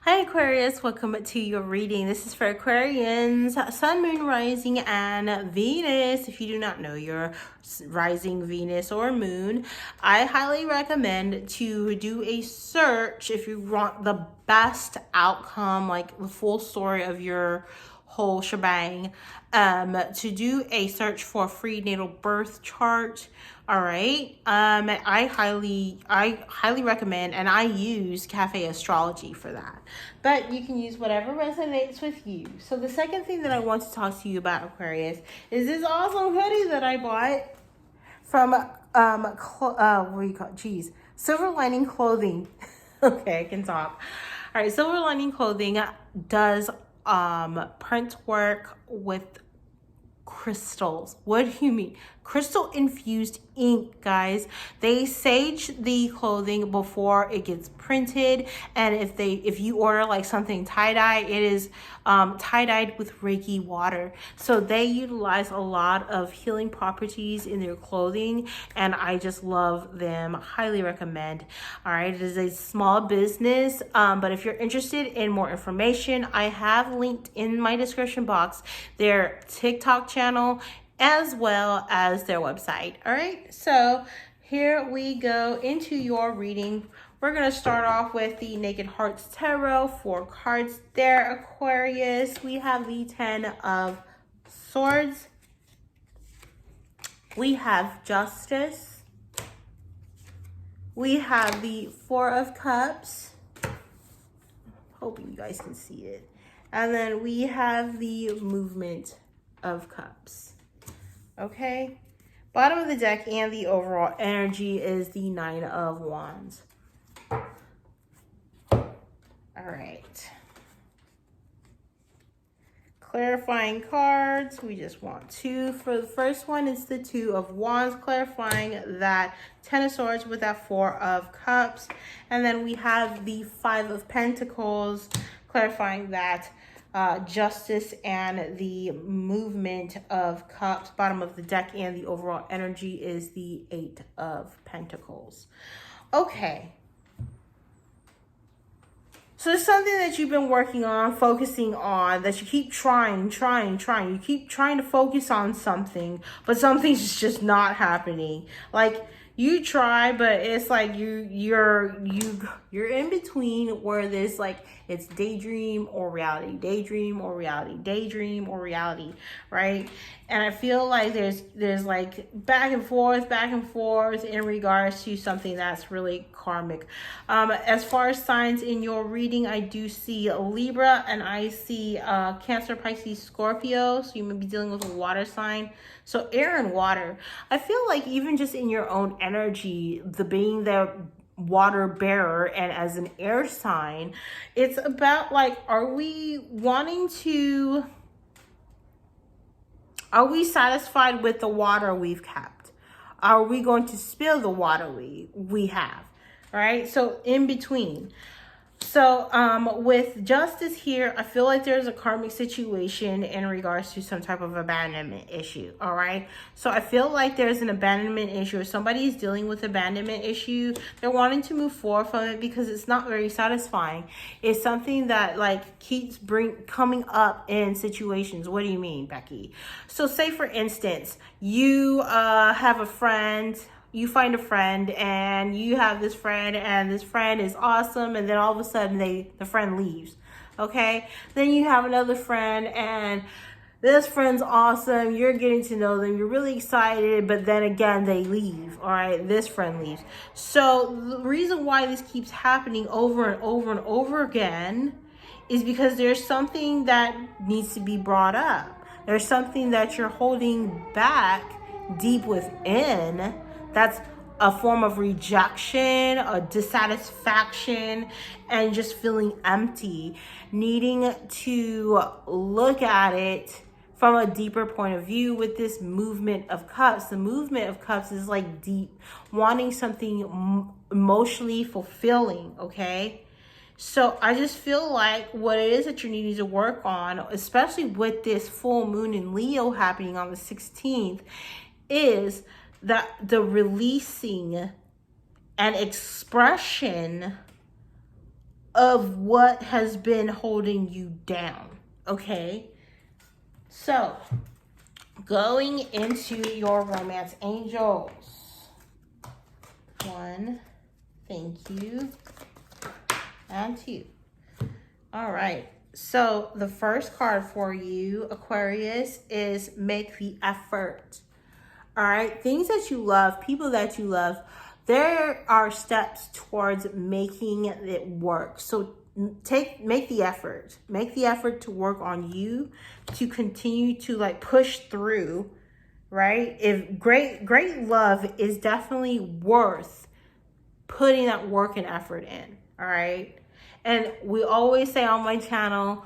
Hi Aquarius, welcome to your reading. This is for Aquarians, Sun, Moon, Rising, and Venus. If you do not know your rising Venus or Moon, I highly recommend to do a search if you want the best outcome, like the full story of your whole shebang, to do a search for a free natal birth chart. All right. I highly recommend, and I use Cafe Astrology for that. But you can use whatever resonates with you. So the second thing that I want to talk to you about, Aquarius, is this awesome hoodie that I bought from what do you call it? Geez, Silver Lining Clothing. Okay, I can talk. All right, Silver Lining Clothing does print work with crystals. What do you mean? Crystal infused ink, guys. They sage the clothing before it gets printed, and if you order like something tie-dye, it is tie-dyed with Reiki water. So they utilize a lot of healing properties in their clothing, and I just love them. Highly recommend. All right, it is a small business, but if you're interested in more information, I have linked in my description box their TikTok channel as well as their website. All right, so here we go into your reading. We're going to start off with the Naked Hearts Tarot, 4 cards there, Aquarius. We have the 10 of Swords. We have Justice. We have the 4 of Cups. Hoping you guys can see it. And then we have the Movement of Cups. Okay, bottom of the deck and the overall energy is the 9 of Wands. All right. Clarifying cards. We just want 2. For the first one, it's the 2 of Wands, clarifying that 10 of Swords with that 4 of Cups. And then we have the 5 of Pentacles, clarifying that Justice and the Movement of Cups. Bottom of the deck and the overall energy is the 8 of Pentacles. Okay. So it's something that you've been working on, focusing on, that you keep trying. You keep trying to focus on something, but something's just not happening. Like, you try, but it's like you're in between where there's like it's daydream or reality, daydream or reality, daydream or reality, right? And I feel like there's like back and forth in regards to something that's really karmic. As far as signs in your reading, I do see a Libra, and I see Cancer, Pisces, Scorpio. So you may be dealing with a water sign. So air and water. I feel like even just in your own energy, the being the water bearer and as an air sign, it's about like, are we satisfied with the water we've kept? Are we going to spill the water we have? Right? So in between. So with Justice here, I feel like there's a karmic situation in regards to some type of abandonment issue. All right. So I feel like there's an abandonment issue, or somebody's dealing with abandonment issue. They're wanting to move forward from it because it's not very satisfying. It's something that like keeps coming up in situations. What do you mean, Becky? So say for instance, you have a friend. You find a friend, and you have this friend, and this friend is awesome, and then all of a sudden the friend leaves. Okay, then you have another friend, and this friend's awesome. You're getting to know them, you're really excited, but then again they leave. All right, this friend leaves. So the reason why this keeps happening over and over and over again is because there's something that needs to be brought up. There's something that you're holding back deep within. That's a form of rejection, a dissatisfaction, and just feeling empty, needing to look at it from a deeper point of view with this Movement of Cups. The Movement of Cups is like deep, wanting something emotionally fulfilling, okay? So I just feel like what it is that you're needing to work on, especially with this full moon in Leo happening on the 16th, is that the releasing and expression of what has been holding you down, okay? So, going into your romance angels. 1, thank you, and 2. All right. So the first card for you, Aquarius, is make the effort. All right. Things that you love, people that you love, there are steps towards making it work. So make the effort. Make the effort to work on you, to continue to like push through, right? If great love is definitely worth putting that work and effort in, all right? And we always say on my channel,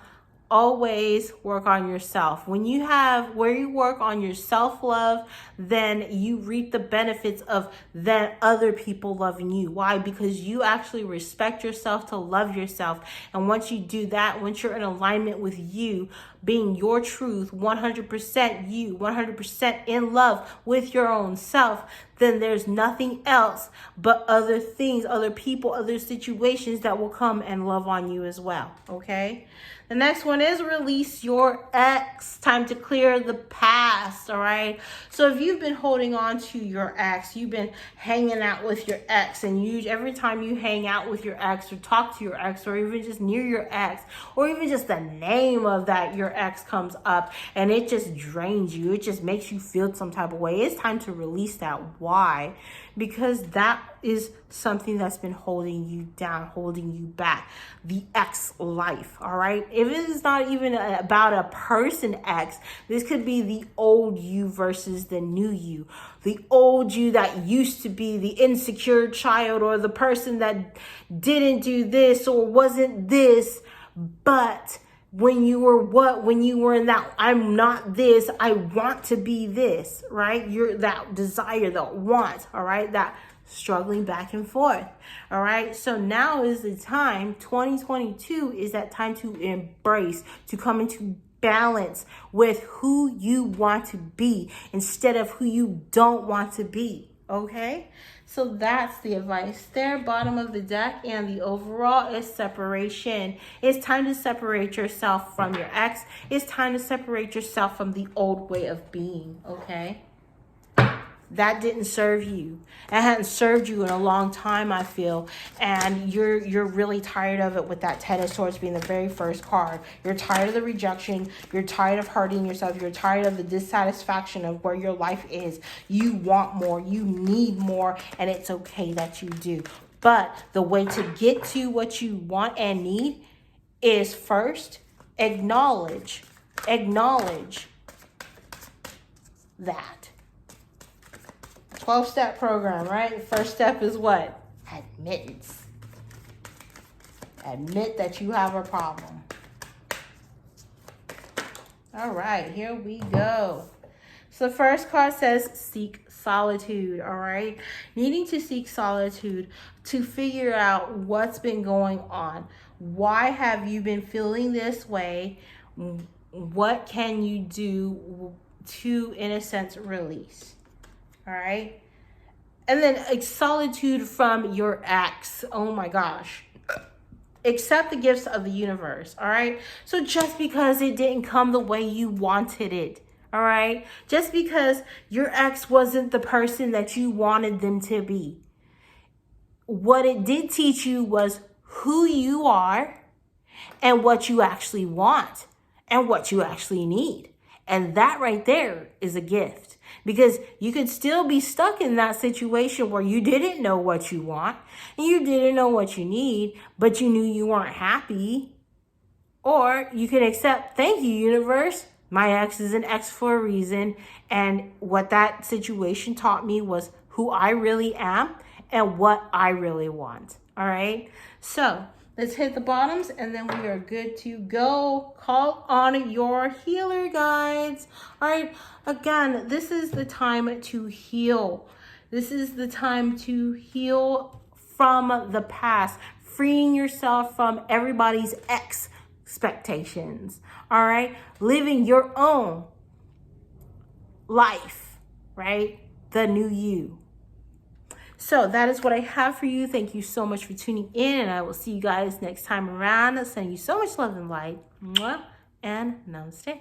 always work on yourself. When you have, where you work on your self-love, then you reap the benefits of then other people loving you. Why? Because you actually respect yourself to love yourself. And once you do that, once you're in alignment with you, being your truth, 100% you, 100% in love with your own self, then there's nothing else but other things, other people, other situations that will come and love on you as well, okay? The next one is release your ex. Time to clear the past, all right? So if you've been holding on to your ex, you've been hanging out with your ex, and every time you hang out with your ex or talk to your ex or even just near your ex or even just the name of that your ex comes up and it just drains you, it just makes you feel some type of way, it's time to release that. Why? Because that is something that's been holding you down, holding you back. The ex life, all right? If it is not even about a person ex, this could be the old you versus the new you. The old you that used to be the insecure child or the person that didn't do this or wasn't this, but when you were in that, I'm not this, I want to be this, right? You're that desire, that want, all right? That struggling back and forth, all right? So now is the time, 2022 is that time to embrace, to come into balance with who you want to be instead of who you don't want to be, okay? So that's the advice there. Bottom of the deck, and the overall is separation. It's time to separate yourself from your ex. It's time to separate yourself from the old way of being, okay? That didn't serve you. It hadn't served you in a long time, I feel. And you're really tired of it with that Ten of Swords being the very first card. You're tired of the rejection. You're tired of hurting yourself. You're tired of the dissatisfaction of where your life is. You want more. You need more. And it's okay that you do. But the way to get to what you want and need is first acknowledge that. 12-step program, right? The first step is what? Admittance. Admit that you have a problem. All right, here we go. So the first card says seek solitude, all right? Needing to seek solitude to figure out what's been going on. Why have you been feeling this way? What can you do to, in a sense, release? All right. And then solitude from your ex. Oh my gosh. Accept the gifts of the universe. All right. So just because it didn't come the way you wanted it. All right. Just because your ex wasn't the person that you wanted them to be. What it did teach you was who you are and what you actually want and what you actually need. And that right there is a gift, because you could still be stuck in that situation where you didn't know what you want and you didn't know what you need, but you knew you weren't happy. Or you can accept, thank you, universe. My ex is an ex for a reason. And what that situation taught me was who I really am and what I really want. All right. So let's hit the bottoms and then we are good to go. Call on your healer guides. All right. Again, this is the time to heal. This is the time to heal from the past, freeing yourself from everybody's expectations. All right. Living your own life, right? The new you. So that is what I have for you. Thank you so much for tuning in, and I will see you guys next time around. Sending you so much love and light. Mwah, and namaste.